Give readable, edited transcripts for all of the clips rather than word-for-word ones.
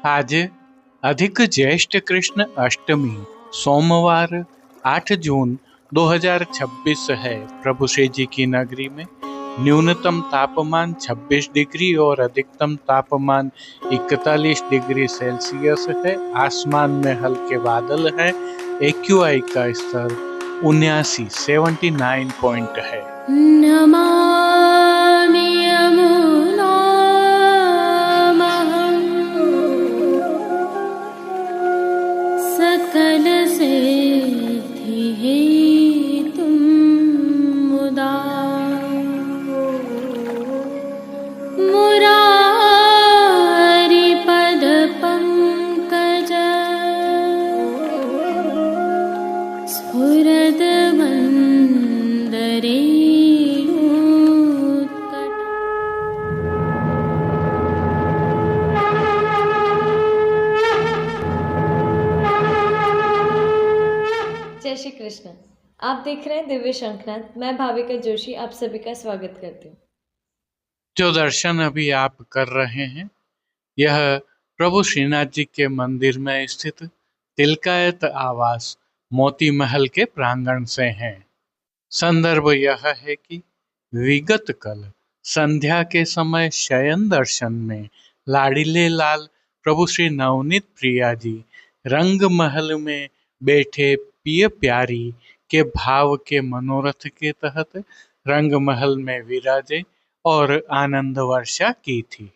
आज अधिक ज्येष्ठ कृष्ण अष्टमी सोमवार 8 जून 2026 है। प्रभु श्री जी की नगरी में न्यूनतम तापमान 26 डिग्री और अधिकतम तापमान 41 डिग्री सेल्सियस है। आसमान में हल्के बादल है। AQI का स्तर 79 पॉइंट है। नमामि यमुनामहं सकलसिद्धिहेतुं मुदा मुरारिपदपङ्कज स्फुरद्वन्दरे जय श्री कृष्ण। आप देख रहे हैं दिव्य शंखनाद। मैं भाविका जोशी आप सभी का स्वागत करती हूँ। जो दर्शन अभी आप कर रहे हैं यह प्रभु श्रीनाथ जी के मंदिर में स्थित तिलकायत आवास मोती महल के प्रांगण से है। संदर्भ यह है कि विगत कल संध्या के समय शयन दर्शन में लाडीले लाल प्रभु श्री नवनीत प्रिया जी रंग महल में बैठे पिय प्यारी के भाव के मनोरथ के तहत रंग महल में विराजे और आनंद वर्षा की थी।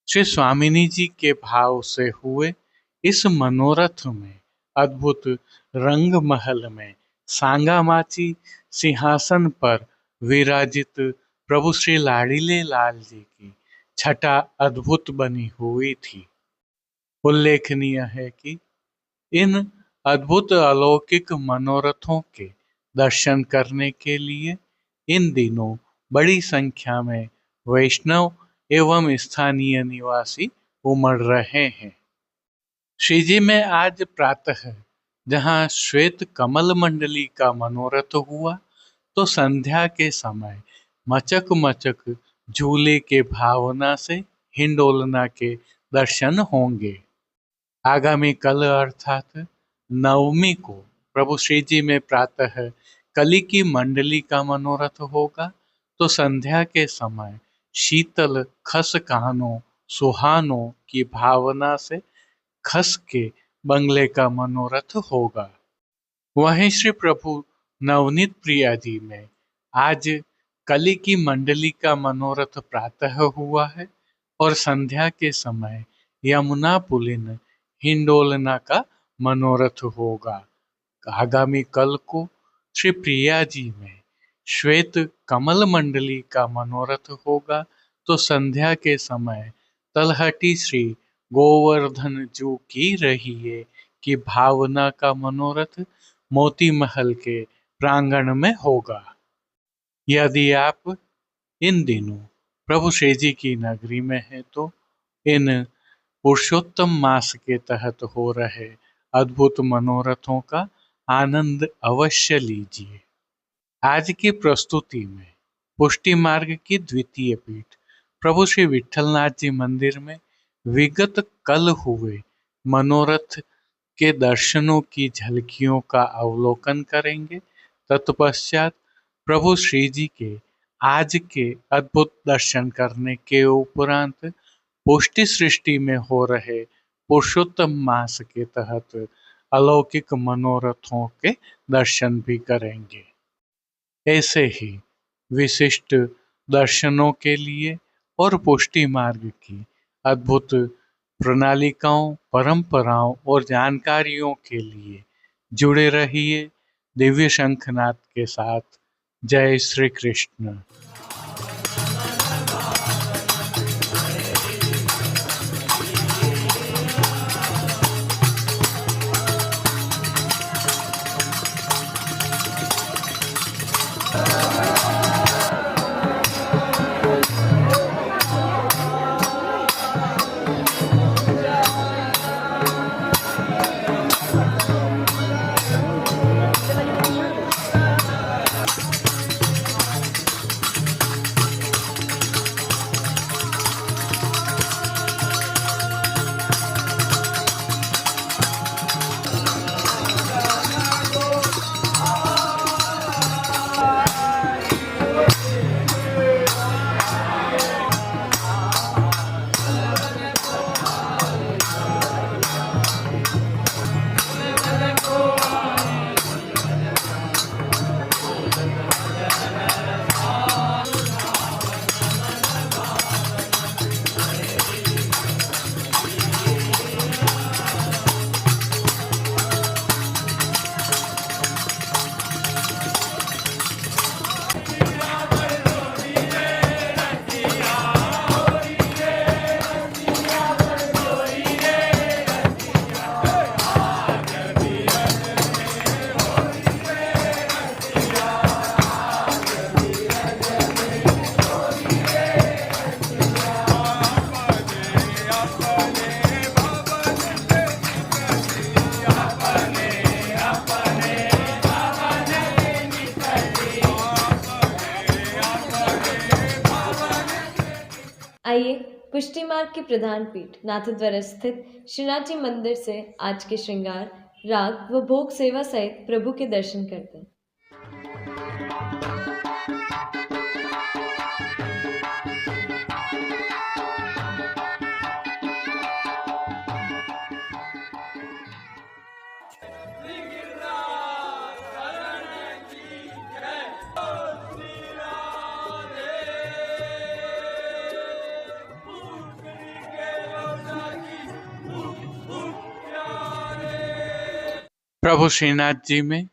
श्री स्वामिनी जी के भाव से हुए इस मनोरथ में अद्भुत रंग महल में सांगामाची सिंहासन पर विराजित प्रभु श्री लाडीले लाल जी की छटा अद्भुत बनी हुई थी। उल्लेखनीय है कि इन अद्भुत अलौकिक मनोरथों के दर्शन करने के लिए इन दिनों बड़ी संख्या में वैष्णव एवं स्थानीय निवासी उमड़ रहे हैं। श्री जी में आज प्रातः जहाँ श्वेत कमल मंडली का मनोरथ हुआ तो संध्या के समय मचक मचक झूले के भावना से हिंडोलना के दर्शन होंगे। आगामी कल अर्थात नवमी को प्रभु श्री जी में प्रातः कली की मंडली का मनोरथ होगा तो संध्या के समय शीतल खस कानों सुहानों की भावना से खस के बंगले का मनोरथ होगा। वहीं श्री प्रभु नवनीत प्रिया जी में आज कली की मंडली का मनोरथ प्रातः हुआ है और संध्या के समय यमुना पुलिन हिंडोलना का मनोरथ होगा। आगामी कल को श्री प्रिया जी में श्वेत कमल मंडली का मनोरथ होगा तो संध्या के समय तलहटी श्री गोवर्धन जू की रहिए की भावना का मनोरथ मोती महल के प्रांगण में होगा। यदि आप इन दिनों प्रभु श्री जी की नगरी में हैं तो इन पुरुषोत्तम मास के तहत हो रहे अद्भुत मनोरथों का आनंद अवश्य लीजिए। आज की प्रस्तुति में पुष्टि मार्ग की द्वितीय पीठ प्रभु श्री विठलनाथ जी मंदिर में विगत कल हुए मनोरथ के दर्शनों की झलकियों का अवलोकन करेंगे। तत्पश्चात प्रभु श्री जी के आज के अद्भुत दर्शन करने के उपरांत पुष्टि सृष्टि में हो रहे पुरुषोत्तम मास के तहत अलौकिक मनोरथों के दर्शन भी करेंगे। ऐसे ही विशिष्ट दर्शनों के लिए और पुष्टि मार्ग की अद्भुत प्रणालिकाओं परंपराओं और जानकारियों के लिए जुड़े रहिए दिव्य शंखनाद के साथ। जय श्री कृष्ण। आइए पुष्टि मार्ग की प्रधान पीठ नाथद्वारा स्थित श्रीनाथ जी मंदिर से आज के श्रृंगार, राग व भोग सेवा सहित प्रभु के दर्शन करते हैं। प्रभु श्रीनाथ जी में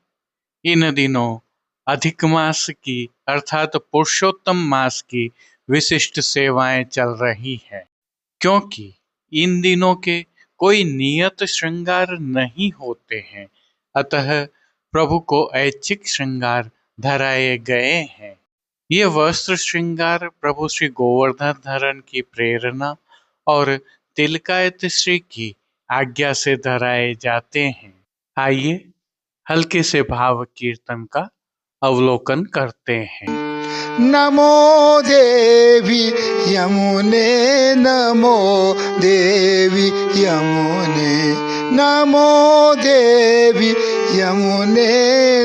इन दिनों अधिक मास की अर्थात पुरुषोत्तम मास की विशिष्ट सेवाएं चल रही हैं, क्योंकि इन दिनों के कोई नियत श्रृंगार नहीं होते हैं, अतः प्रभु को ऐच्छिक श्रृंगार धराए गए हैं। ये वस्त्र श्रृंगार प्रभु श्री गोवर्धन धरण की प्रेरणा और तिलकायत श्री की आज्ञा से धराए जाते हैं। आइए हल्के से भाव कीर्तन का अवलोकन करते हैं। नमो देवी यमुने, नमो देवी यमुने, नमो देवी यमुने,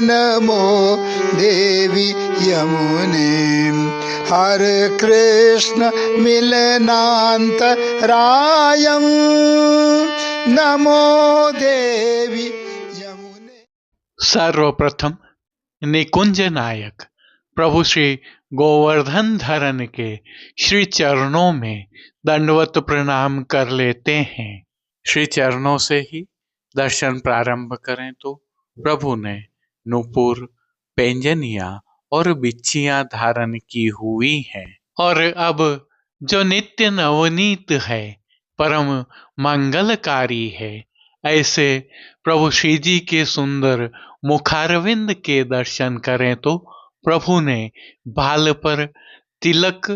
नमो देवी यमुने। हर कृष्ण मिलनांतरायं, नमो देवी यमुने। सर्वप्रथम निकुंज नायक प्रभु श्री गोवर्धन धरण के श्री चरणों में दंडवत प्रणाम कर लेते हैं। श्री चरणों से ही दर्शन प्रारंभ करें तो प्रभु ने नूपुर, पैंजनिया और बिच्छियां धारण की हुई हैं, और अब जो नित्य नवनीत है, परम मंगलकारी है, ऐसे प्रभु श्री जी के सुंदर मुखारविंद के दर्शन करें तो प्रभु ने बाल पर तिलक,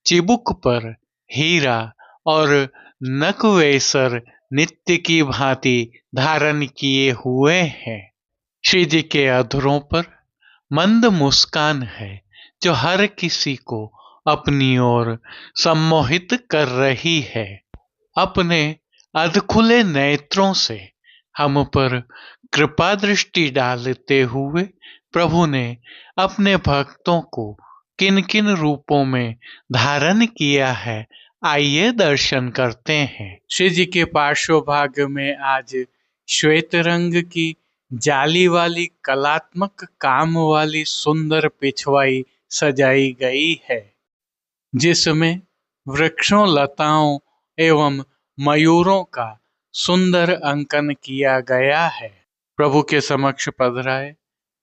चिबुक पर हीरा और नकवेसर नित्य की भांति धारण किए हुए हैं। श्री जी के अधरों पर मंद मुस्कान है, जो हर किसी को अपनी ओर सम्मोहित कर रही है। अपने अधखुले नेत्रों से हम पर कृपा दृष्टि डालते हुए प्रभु ने अपने भक्तों को किन किन रूपों में धारण किया है, आइए दर्शन करते हैं। श्री जी के पार्श्व भाग में आज श्वेत रंग की जाली वाली कलात्मक काम वाली सुंदर पिछवाई सजाई गई है, जिसमें वृक्षों, लताओं एवं मयूरों का सुंदर अंकन किया गया है। प्रभु के समक्ष पधराए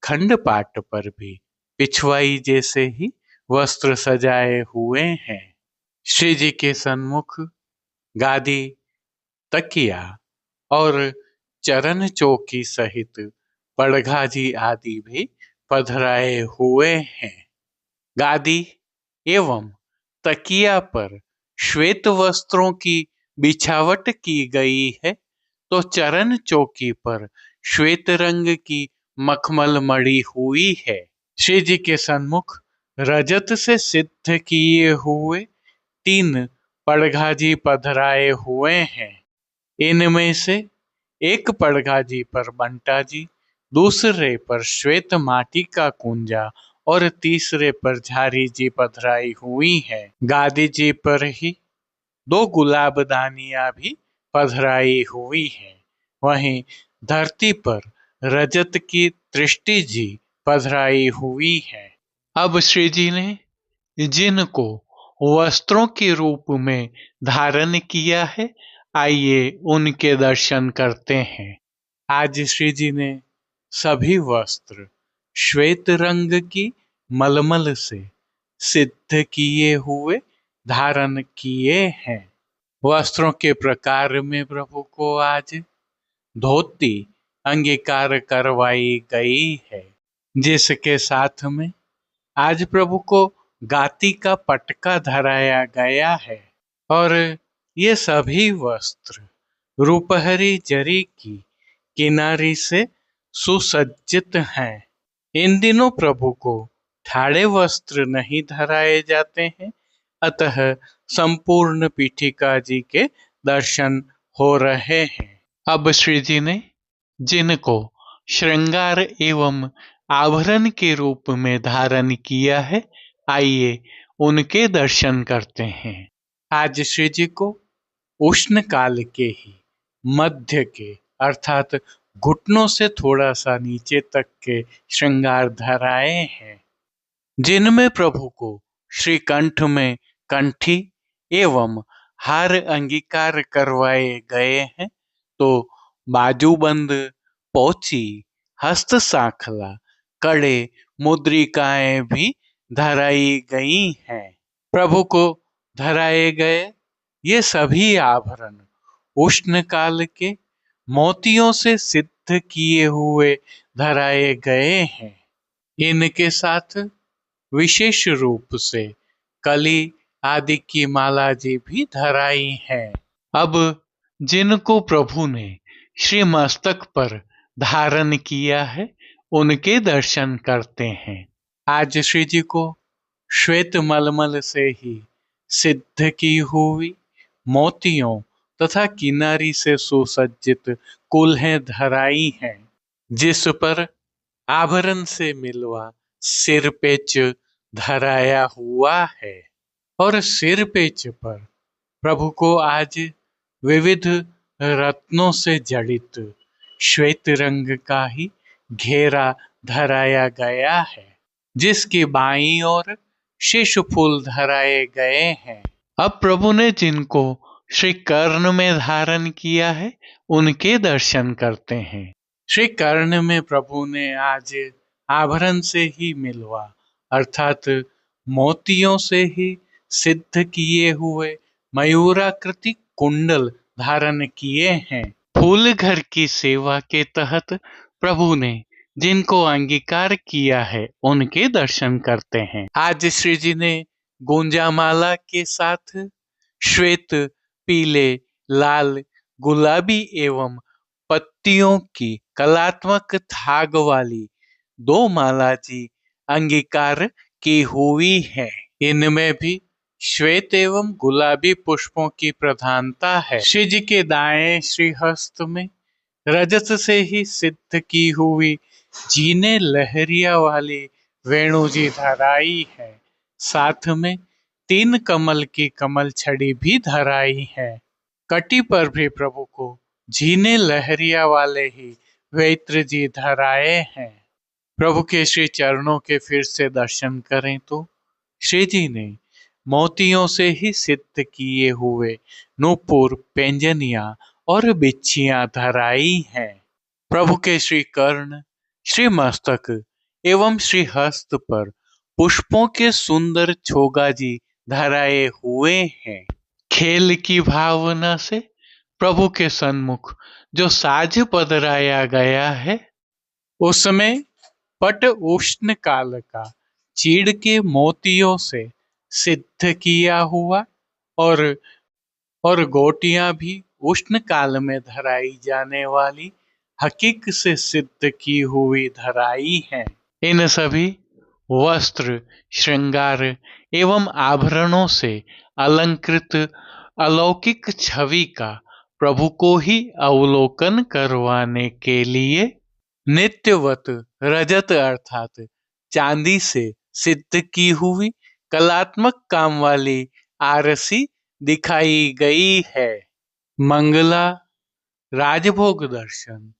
खंडपाट पर भी पिछवाई जैसे ही वस्त्र सजाए हुए हैं। श्री जी के सन्मुख गादी, तकिया और चरण चौकी सहित पड़घाजी आदि भी पधराए हुए हैं। गादी एवं तकिया पर श्वेत वस्त्रों की बिछावट की गई है, तो चरण चौकी पर श्वेत रंग की मखमल मड़ी हुई है। श्री जी के सन्मुख रजत से सिद्ध किए हुए 3 पड़घाजी पधराए हुए हैं। इनमें से एक पड़घाजी पर बंटा जी, दूसरे पर श्वेत माटी का कुंजा और तीसरे पर झारी जी पधराई हुई है। गादी जी पर ही 2 गुलाबदानियां भी पधराई हुई है। वहीं धरती पर रजत की दृष्टि जी पधराई हुई है। अब श्री जी ने जिनको वस्त्रों के रूप में धारण किया है, आइए उनके दर्शन करते हैं। आज श्री जी ने सभी वस्त्र श्वेत रंग की मलमल से सिद्ध किए हुए धारण किए हैं। वस्त्रों के प्रकार में प्रभु को आज धोती अंगीकार करवाई गई है, जिसके साथ में आज प्रभु को गाती का पटका धराया गया है, और ये सभी वस्त्र रूपहरी जरी की किनारी से सुसज्जित हैं। इन दिनों प्रभु को ठाड़े वस्त्र नहीं धराए जाते हैं, अतः संपूर्ण पीठिका जी के दर्शन हो रहे हैं। अब श्री जी ने जिनको श्रृंगार एवं आभरण के रूप में धारण किया है, आइए उनके दर्शन करते हैं। आज श्री जी को उष्ण काल के ही मध्य के अर्थात घुटनों से थोड़ा सा नीचे तक के श्रृंगार धराए हैं, जिनमें प्रभु को श्री कंठ में कंठी एवं हार अंगीकार करवाए गए हैं, तो बाजूबंद, पोची, हस्त सांखला, कड़े, मुद्रिकाएं भी धराई गई हैं। प्रभु को धराए गए ये सभी आभरण उष्ण काल के मोतियों से सिद्ध किए हुए धराए गए हैं। इनके साथ विशेष रूप से कली आदि की माला जी भी धराई है। अब जिनको प्रभु ने श्री मस्तक पर धारण किया है, उनके दर्शन करते हैं। आज श्री जी को श्वेत मलमल से ही सिद्ध की हुई मोतियों तथा किनारी से सुसज्जित कुल्हें धराई हैं, जिस पर आभरण से मिलवा सिरपेच धराया हुआ है। और सिरपेच पर प्रभु को आज विविध रत्नों से जड़ित श्वेत रंग का ही घेरा धराया गया है, जिसकी बाईं ओर शेष फूल धराए गए हैं। अब प्रभु ने जिनको श्री कर्ण में धारण किया है, उनके दर्शन करते हैं। श्री कर्ण में प्रभु ने आज आभरण से ही मिलवा अर्थात मोतियों से ही सिद्ध किए हुए मयूराकृति कुंडल धारण किए हैं। फूल घर की सेवा के तहत प्रभु ने जिनको अंगीकार किया है, उनके दर्शन करते हैं। आज श्री जी ने गुंजामाला के साथ श्वेत, पीले, लाल, गुलाबी एवं पत्तियों की कलात्मक थाग वाली 2 माला जी अंगीकार की हुई है। इनमें भी श्वेत एवं गुलाबी पुष्पों की प्रधानता है। श्री जी के दाएं श्रीहस्त में रजत से ही सिद्ध की हुई जीने लहरिया वाली वेणु जी धराई है। साथ में 3 कमल की कमल छड़ी भी धराई है। कटी पर भी प्रभु को जीने लहरिया वाले ही वेत्र जी धराए हैं। प्रभु के श्री चरणों के फिर से दर्शन करें तो श्री जी ने मोतियों से ही सिद्ध किए हुए नूपुर, पेंजनिया और बिच्छियां धराई हैं। प्रभु के श्री कर्ण, श्री मस्तक एवं श्री हस्त पर पुष्पों के सुंदर छोगा जी धराए हुए हैं। खेल की भावना से प्रभु के सन्मुख जो साज पधराया गया है, उसमें पट उष्ण काल का चीड़ के मोतियों से सिद्ध किया हुआ और गोटियां भी उष्ण काल में धराई जाने वाली हकीक से सिद्ध की हुई धराई हैं। इन सभी वस्त्र, श्रृंगार एवं आभरणों से अलंकृत अलौकिक छवि का प्रभु को ही अवलोकन करवाने के लिए नित्यवत रजत अर्थात चांदी से सिद्ध की हुई कलात्मक काम वाली आरसी दिखाई गई है। मंगला, राजभोग दर्शन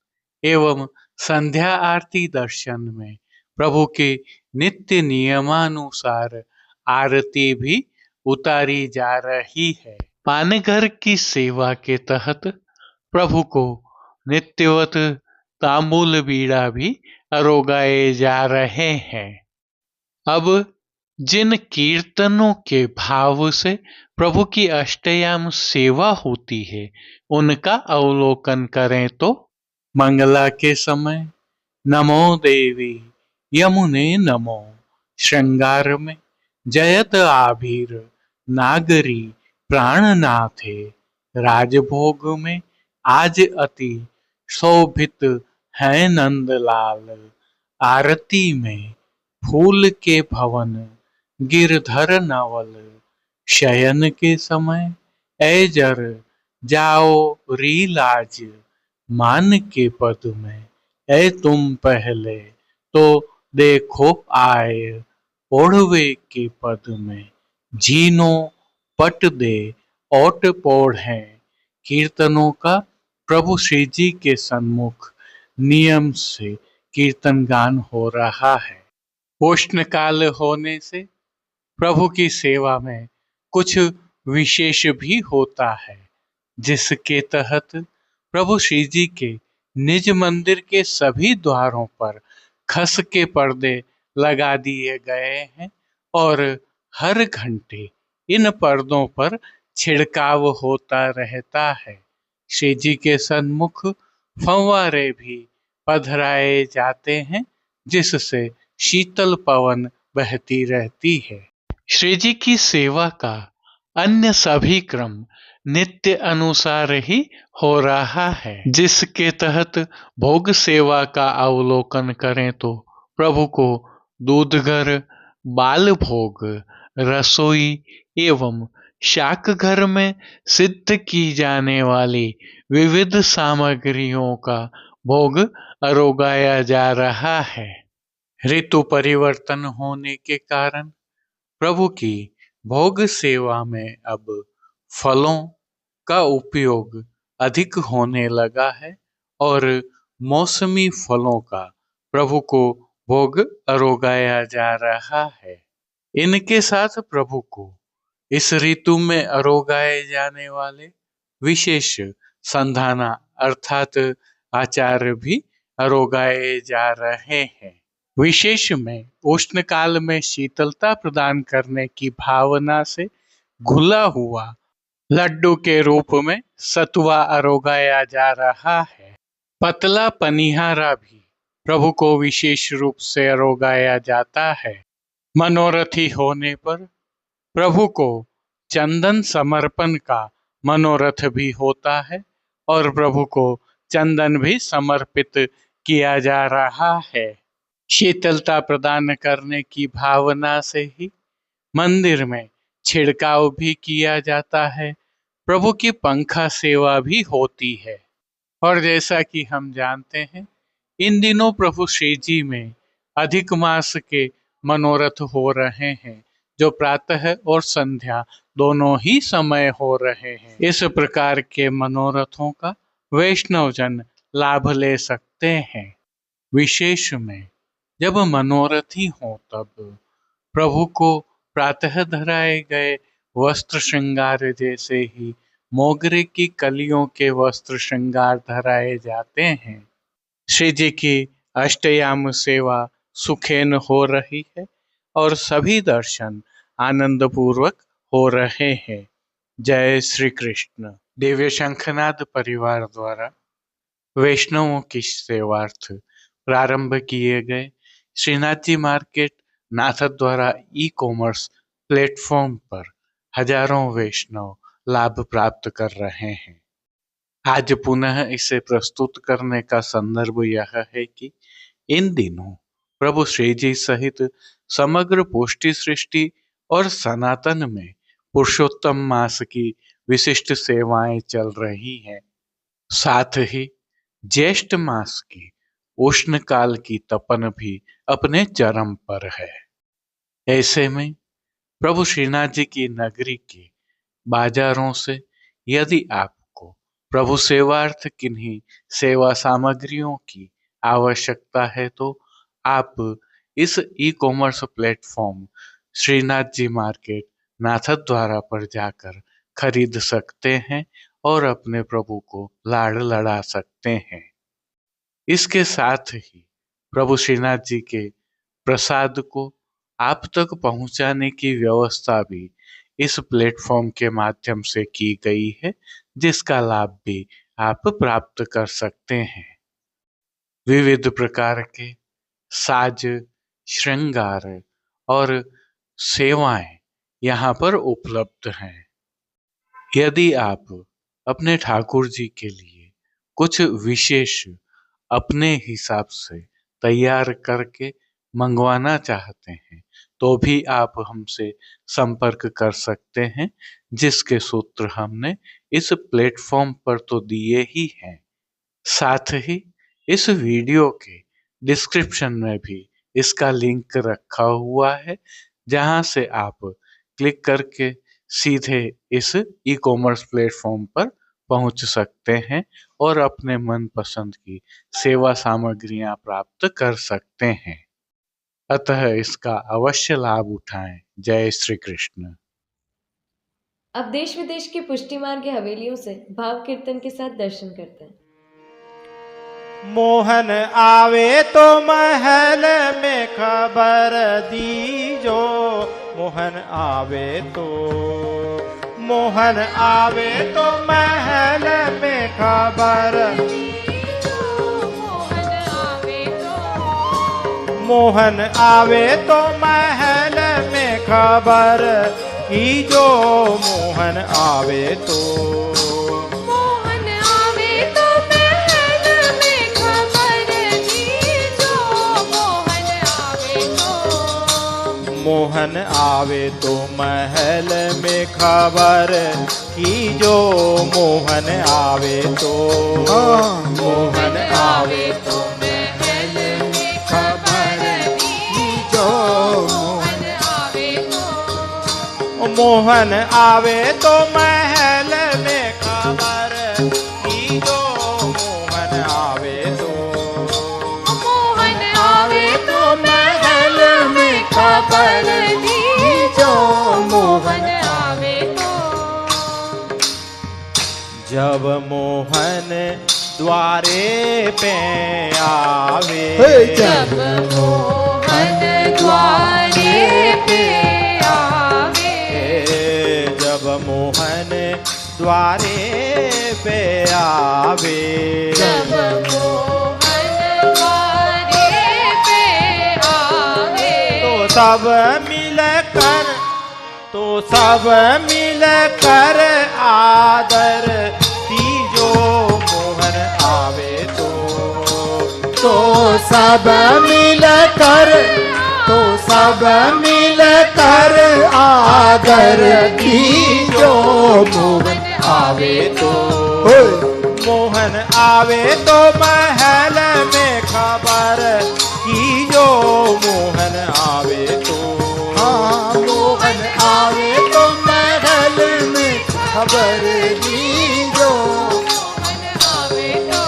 एवं संध्या आरती दर्शन में प्रभु के नित्य नियमानुसार आरती भी उतारी जा रही है। पानघर की सेवा के तहत प्रभु को नित्यवत तांबूल बीड़ा भी अरोगाए जा रहे हैं। अब जिन कीर्तनों के भाव से प्रभु की अष्टयाम सेवा होती है, उनका अवलोकन करें तो मंगला के समय नमो देवी यमुने नमो, श्रृंगार में जयत आभीर नागरी प्राणनाथे, राजभोग में आज अति शोभित है नंदलाल, आरती में फूल के भवन गिरधर नवल, शयन के समय ऐजर जाओ री लाज, मान के पद में ऐ तुम पहले तो देखो आए, ओढ़वे के पद में जीनो पट दे ओट पोढ़ हैं। कीर्तनों का प्रभु श्री जी के सन्मुख नियम से कीर्तन गान हो रहा है। उष्ण काल होने से प्रभु की सेवा में कुछ विशेष भी होता है, जिसके तहत प्रभु श्री जी के निज मंदिर के सभी द्वारों पर खस के पर्दे लगा दिए गए हैं और हर घंटे इन पर्दों पर छिड़काव होता रहता है। श्री जी के सन्मुख फव्वारे भी पधराए जाते हैं, जिससे शीतल पवन बहती रहती है। श्री जी की सेवा का अन्य सभी क्रम नित्य अनुसार ही हो रहा है, जिसके तहत भोग सेवा का अवलोकन करें तो प्रभु को दूधघर, बाल भोग, रसोई एवं शाक घर में सिद्ध की जाने वाली विविध सामग्रियों का भोग अरोगाया जा रहा है। ऋतु परिवर्तन होने के कारण प्रभु की भोग सेवा में अब फलों का उपयोग अधिक होने लगा है और मौसमी फलों का प्रभु को भोग अरोगाया जा रहा है। इनके साथ प्रभु को इस ऋतु में अरोगाए जाने वाले विशेष संधाना अर्थात आचार भी अरोगाए जा रहे हैं। विशेष में उष्ण काल में शीतलता प्रदान करने की भावना से घुला हुआ लड्डू के रूप में सतुआ अरोगाया जा रहा है। पतला पनिहारा भी प्रभु को विशेष रूप से अरोगाया जाता है। मनोरथी होने पर प्रभु को चंदन समर्पण का मनोरथ भी होता है और प्रभु को चंदन भी समर्पित किया जा रहा है। शीतलता प्रदान करने की भावना से ही मंदिर में छिड़काव भी किया जाता है। प्रभु की पंखा सेवा भी होती है और जैसा कि हम जानते हैं, इन दिनों प्रभु श्री जी में अधिक मास के मनोरथ हो रहे हैं, जो प्रातः और संध्या दोनों ही समय हो रहे हैं। इस प्रकार के मनोरथों का वैष्णव जन लाभ ले सकते हैं। विशेष में जब मनोरथी हो तब प्रभु को प्रातः धराए गए वस्त्र श्रृंगार जैसे ही मोगरे की कलियों के वस्त्र श्रृंगार धराए जाते हैं। श्री जी की अष्टयाम सेवा सुखेन हो रही है और सभी दर्शन आनंद पूर्वक हो रहे हैं। जय श्री कृष्ण। दिव्य शंखनाद परिवार द्वारा वैष्णवों की सेवार्थ प्रारंभ किए गए Shrinath ji market Nathdwara e commerce platform पर हजारों वैष्णव लाभ प्राप्त कर रहे हैं। आज पुनः इसे प्रस्तुत करने का संदर्भ यह है कि इन दिनों प्रभु श्री जी सहित समग्र पुष्टि सृष्टि और सनातन में पुरुषोत्तम मास की विशिष्ट सेवाएं चल रही हैं। साथ ही ज्येष्ठ मास की उष्ण काल की तपन भी अपने चरम पर है। ऐसे में प्रभु श्रीनाथ जी की नगरी के बाजारों से यदि आपको प्रभु सेवार्थ किन्हीं सेवा सामग्रियों की आवश्यकता है तो आप इस ई commerce platform Srinath ji market Nathdwara पर जाकर खरीद सकते हैं और अपने प्रभु को लाड़ लड़ा सकते हैं। इसके साथ ही प्रभु श्रीनाथ जी के प्रसाद को आप तक पहुंचाने की व्यवस्था भी इस प्लेटफॉर्म के माध्यम से की गई है, जिसका लाभ भी आप प्राप्त कर सकते हैं। विविध प्रकार के साज, श्रृंगार और सेवाएं यहाँ पर उपलब्ध हैं। यदि आप अपने ठाकुर जी के लिए कुछ विशेष अपने हिसाब से तैयार करके मंगवाना चाहते हैं तो भी आप हमसे संपर्क कर सकते हैं, जिसके सूत्र हमने इस प्लेटफॉर्म पर तो दिए ही हैं। साथ ही इस वीडियो के डिस्क्रिप्शन में भी इसका लिंक रखा हुआ है, जहां से आप क्लिक करके सीधे इस ई कॉमर्स प्लेटफॉर्म पर पहुंच सकते हैं और अपने मनपसंद की सेवा सामग्रियां प्राप्त कर सकते हैं। अतः इसका अवश्य लाभ उठाएं। जय श्री कृष्ण। अब देश विदेश की पुष्टि मार्ग की हवेलियों से भाव कीर्तन के साथ दर्शन करते हैं। मोहन आवे तो महल में खबर दीजो, मोहन आवे तो, मोहन आवे तो महल में खबर, मोहन आवे तो महल में खबर दीजो, मोहन आवे तो, मोहन आवे तो महल में खबर दीजो, मोहन आवे तो, मोहन आवे तो महल में खबर कीजो, मोहन आवे तो, मोहन आवे तो महल में खबर कीजो, मोहन आवे तो, मोहन आवे तो महल में खबर कीजो, मोहन आवे तो, मोहन आवे तो महल में खबर दीजो, मोहन आवे तो, जब मोहन द्वारे पे आवे, जब मोहन द्वारे पे आवे, जब मोहन द्वारे पे आवे, जब मोहन द्वारे पे आवे, तो सब मिलकर, तो सब मिलकर आदर दीजो, मोहन आवे तो, तो सब मिलकर, तो सब मिलकर आदर दीजो, मोहन आवे तो, मोहन आवे तो महल में खबर कीजो, मोहन आवे तो, मोहन आवे तो महल में खबर दीजो, मोहन आवे तो,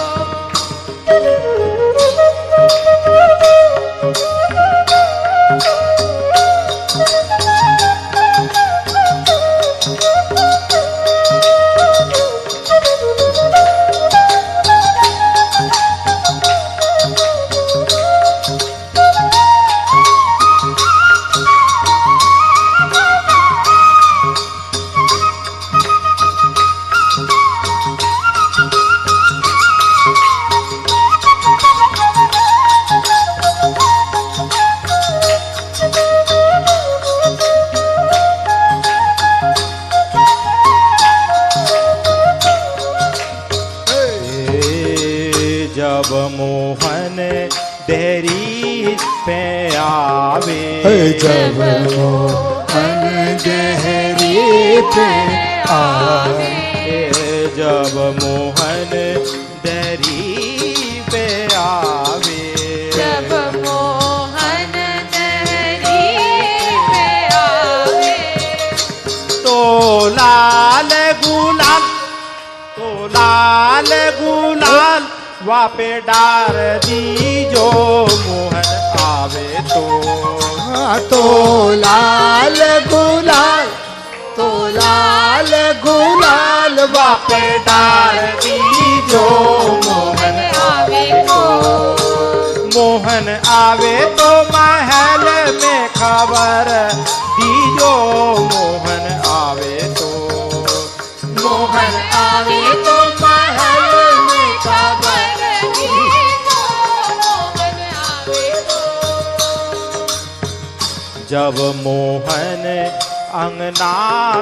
जब मोहन डेहरी पे आवे, जब मोहन डेहरी पे आवे, जब मोहन डेहरी पे आवे, जब मोहन दहरी पे आवे, तो लाल गुलाल, तो लाल गुलाल वापे डार दीजो, मोहन आवे तो, तो लाल गुलाल, तो लाल गुलाल वापे डार दीजो, मोहन आवे तो, मोहन आवे तो महल में खबर दीजो, मोहन आवे तो, मोहन आवे तो महल में खबर दीजो, मोहन आवे तो, जब मोहन अंगना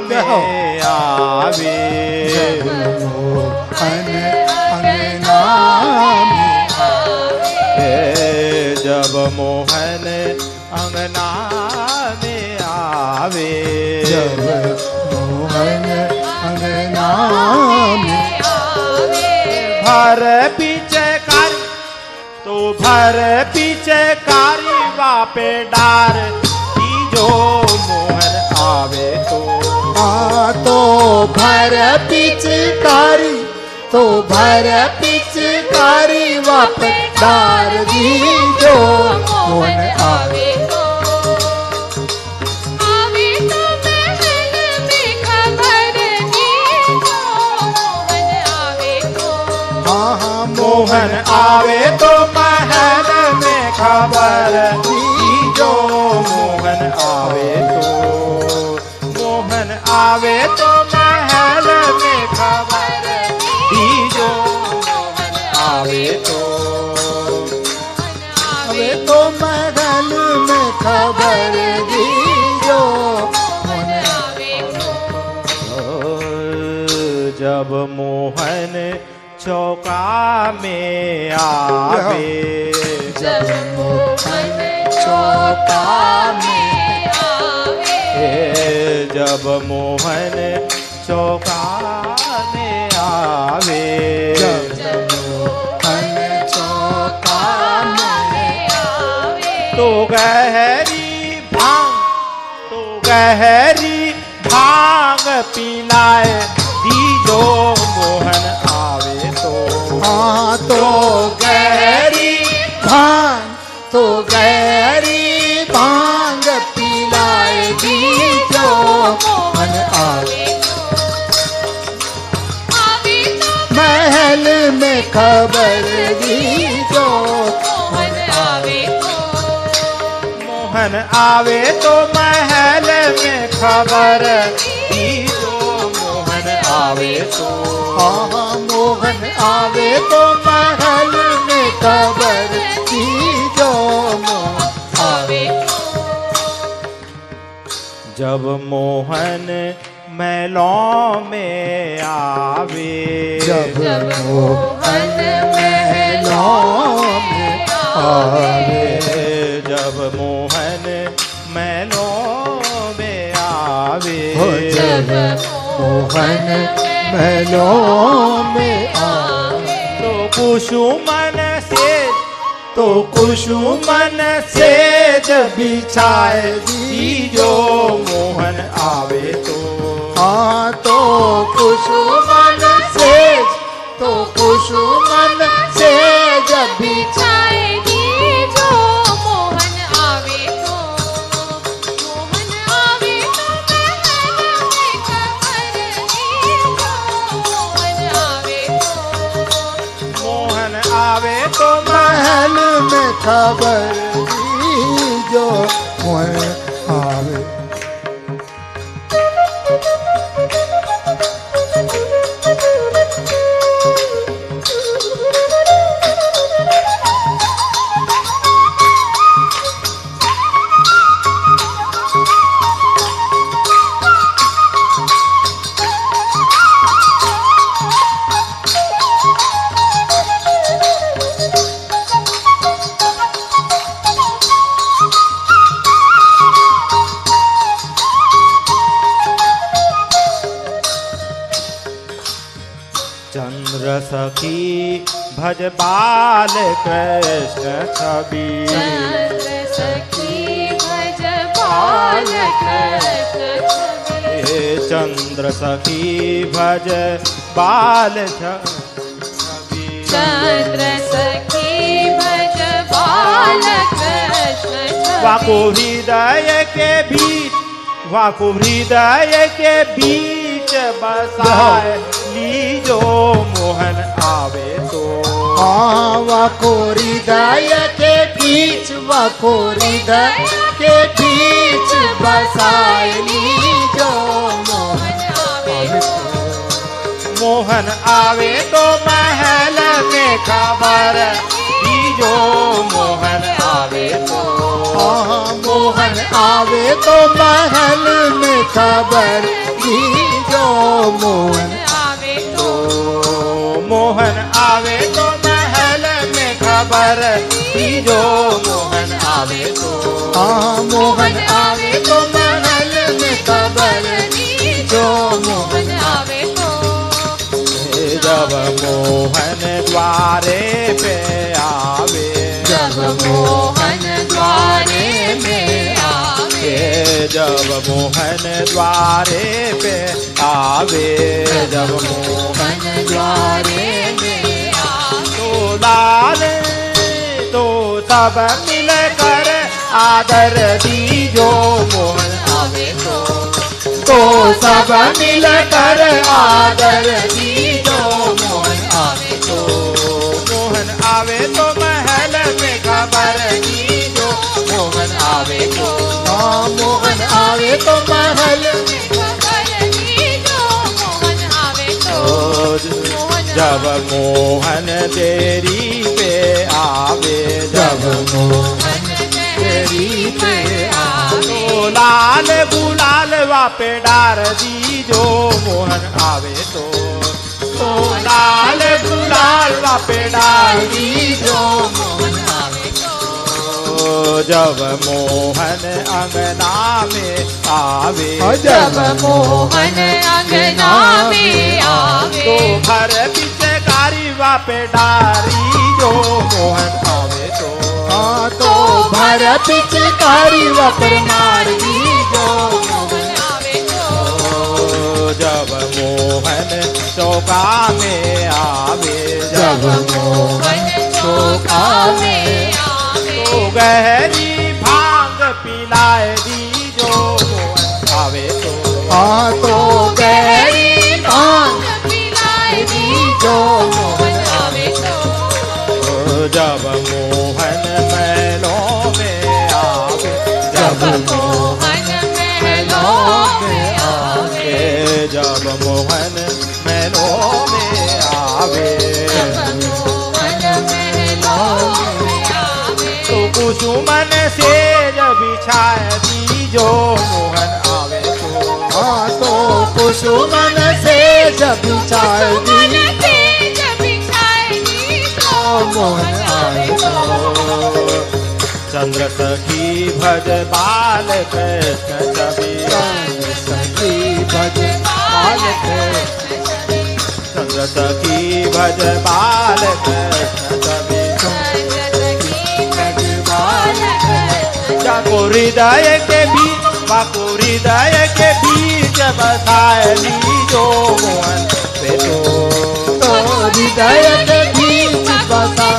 में आवे, मोहन अंगना में आवे, जब मोहन अंगना में आवे। जब मोहन अंगना में भर पिचकारी तो भर पिचकारी वापे डार जो मोहन आवे तो। तो भर पिचकारी तो भर पिचकारी वापस डार दी जो मोहन आवे। मोहन आवे तो महल में खबर दी जो मोहन आवे तो। मोहन आवे तो महल में खबर दी जो मोहन आवे तो। आवे तो महल में खबर दी जो मोहन आवे तो। जब मोहन चौका में आवे। जब मोहन चौका में आवे। जब मोहन चौका में आवे। जब मोहन चौका में आवे। तो गहरी भांग पिलाए दी जो मोहन आवे तो। तो गहरी भांग पिलाए दी जो मोहन आवे। महल में खबर दी जो मोहन आवे। मोहन आवे तो महल में खबर दी जो मोहन आवे तो। मोहन आवे तो महल में खबर दी जो मोहन आवे। जब मोहन महलों में आवे। जब मोहन महलों में आवे। जब मोहन महलों में आवे। जब मोहन महलों में आवे। तो कुसुमन से जब बिछाए दी जो मोहन आवे तो। तो कुसुमन से जब बिछाए दी जो मोहन आवे तो। मोहन आवे तो महल में खबर दी जो मोहन आवे तो। मोहन आवे तो महल में खबर दी जो मोहन आवे। चंद्र सखी भज बाल कृष्ण छवि। चंद्र सखी भज बाल कृष्ण छवि। चंद्र सखी भज बाल छवि। चंद्र सखी भज बाल कृष्ण छवि। वाको हृदय के बीच बसाए ली जो मोहन आवे तो। वाको हृदय के बीच बसाए ली जो मोहन आवे तो। मोहन आवे तो महल में खबर दी जो मोहन आवे तो। मोहन आवे तो महल में खबर दी जो मोहन आवे तो। मोहन आवे तो महल में खबर दी जो मोहन आवे तो। मोहन आवे तो महल में मोहन द्वारे पे आवे, जब मोहन द्वारे में आवे, जब मोहन द्वारे पे आवे, जब मोहन द्वारे में आवे, तो लाल तो सब मिलकर आदर दीजो, मोहन आवे तो सब मिलकर आदर दीजो, मोहन आवे तो, मोहन आवे तो महल में खबर दीजो, मोहन आवे तो, हाँ मोहन आवे तो महल खबर दीजो, मोहन आवे तो, जब मोहन देरी पे आवे, जब मोहन तेरी पे आवे, तो लाल गुलाल वापे डार दीजो, मोहन आवे तो लाल गुलाल वापे डार दीजो, मोहन आवे तो, जब मोहन अंगना में आवे, जब मोहन अंगना में आवे, तो घर पिचकारी वापे डारी जो, मोहन आवे तो, हाँ तो भर पिचकारी वपर मार दीजो, मोहन आवे तो, जब मोहन चौका में आवे, जब मोहन चौका में आवे, तो गहरी भांग पिलाए दीजो, मोहन आवे तो, हाँ तो गहरी भांग पिलाए दीजो, मोहन आवे तो, जब मोहन महलों में आवे, जब मोहन महलों में आवे, जब मोहन महलों में आवे, जब मोहन महलों में आवे, तो कुसुमन से जब बिछाए दीजो, मोहन आवे तो, हाँ तो कुसुमन से जब चाय दी मोहन आए तो, चंद्र सखी भज बाल कृष्ण छवि, सखी भज बाल चंद्र सखी भज बाल कृष्ण छवि, जाको हृदय के बीच, बाको हृदय के बीच बसाए लीजो, मोहन बेटो तो हृदय के बीच बसा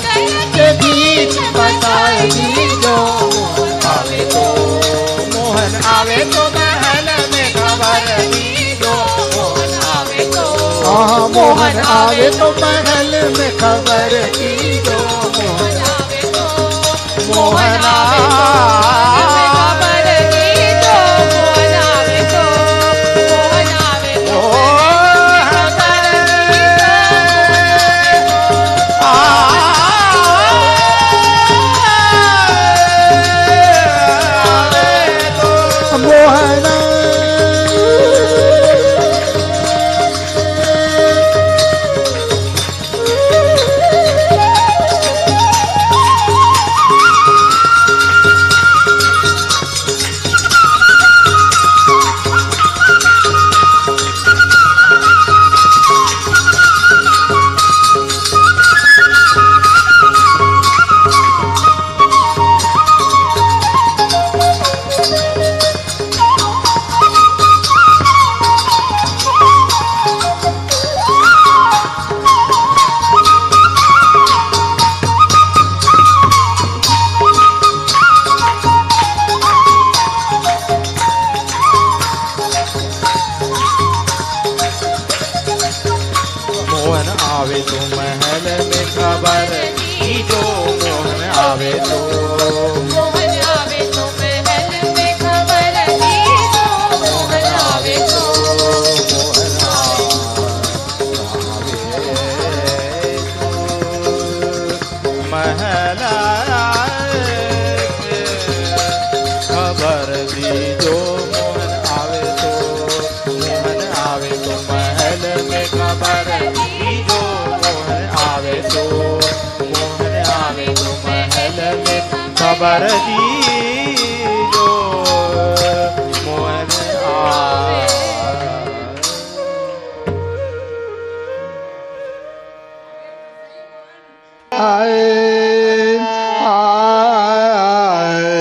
के बीच बसाए दीजो, आवे तो, मोहन आवे तो महल में खबर दीजो, मोहन आवे तो, हाँ मोहन आवे तो महल में खबर दीजो, मोहन आवे तो, मोहन खबर दीजो, मोहन आवे तो, मोहन आवे तो, खबर मोहन आवे तो महल में खबर दीजो, मोहन आवे तो, मोहन आवे तो महल में खबर दीजो, मोहन आवे तो, मोहन महल खबर दीजो, मोहन आवे तो, मोहन आवे तो महल में खबर दीजो, मोहन आवे तो, मोहन आवे तो महल में खबर दीजो, मोहन आवे। आए आए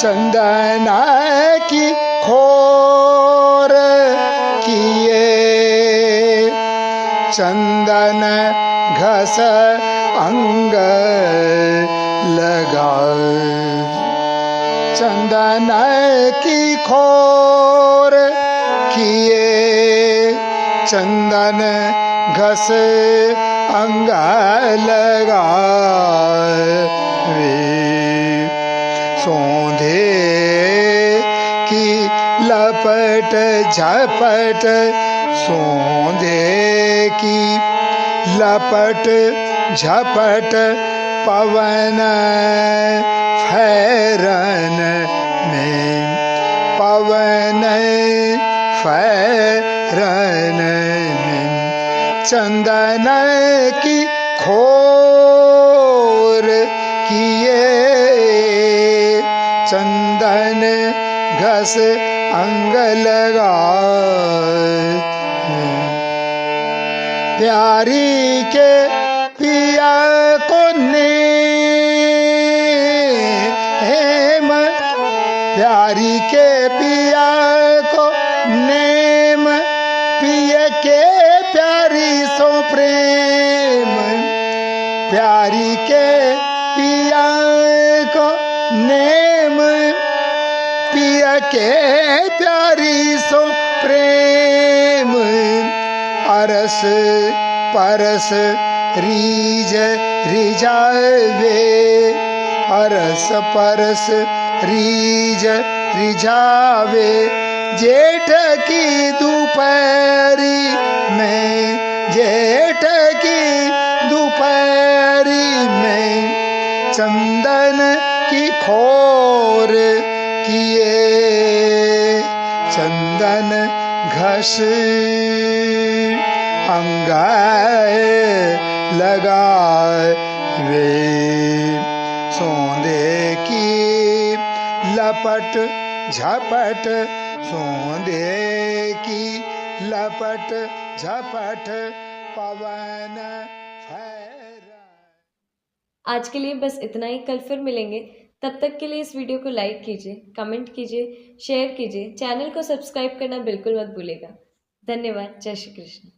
चंदन की खोर किए चंदन घस अंग लगाए चंदन की खोर किए चंदन घस अंग लगाए सोंधे की लपट झपट सोंधे की लपट झपट पवन फैरन में पवन फैरन में चंदन की खोर किए चंदन घस अंग लगाए प्यारी के पिया को नेम प्यारी के पिया को नेम पिय के प्यारी सो प्रेम प्यारी के पिया को नेम पिय के प्यारी सो प्रेम अरस परस रीज रिजावे अरस परस रीज रिझावे जेठ की दोपहरी में जेठ की दोपहरी में चंदन की खोर किए चंदन घस अंगाए लगाए वे सोंदे की लपट झपट सोंदे की लपट झपट पवन फैरा। आज के लिए बस इतना ही। कल फिर मिलेंगे। तब तक के लिए इस वीडियो को लाइक कीजिए, कमेंट कीजिए, शेयर कीजिए, चैनल को सब्सक्राइब करना बिल्कुल मत भूलिएगा। धन्यवाद। जय श्री कृष्ण।